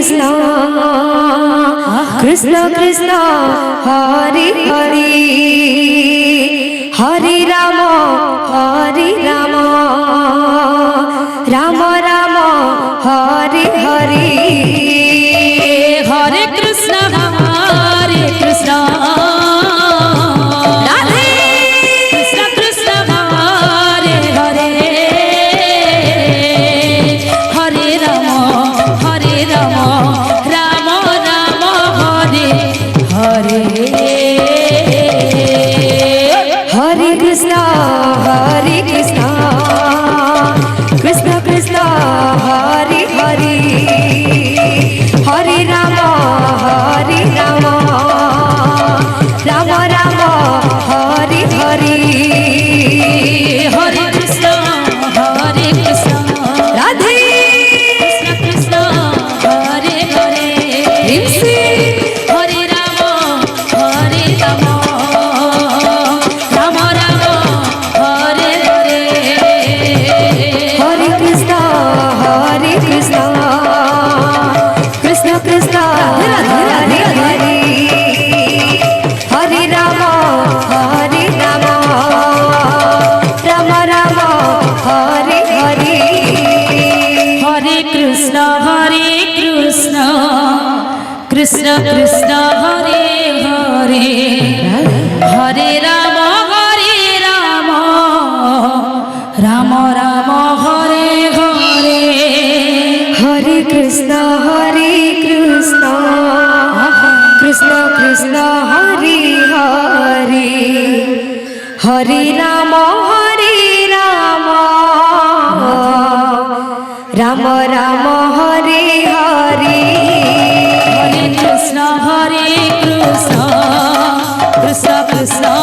Krishna Krishna Krishna Hare Hare Hare Ram Ram Ram Hare Hare Hare Krishna Radhe Krishna Krishna Hare Hare Hare Ram Ram Ram Hare Hare Hare Krishna Krishna Krishna Hare Hare Hare Ram Ram Ram Hare Hare Hare Krishna Radhe Krishna Krishna Hare Hare Hare Ram Ram Ram Hare Hare Hare Krishna Krishna Krishna Hare Hare Hare Ram Ram Ram Hare Hare Hare Krishna Krishna Krishna Hare Hare Hare Ram Ram Ram Hare Hare Hare Krishna Krishna Krishna Hare Hare Hare Ram Ram Ram Hare Hare Hare Krishna Krishna Krishna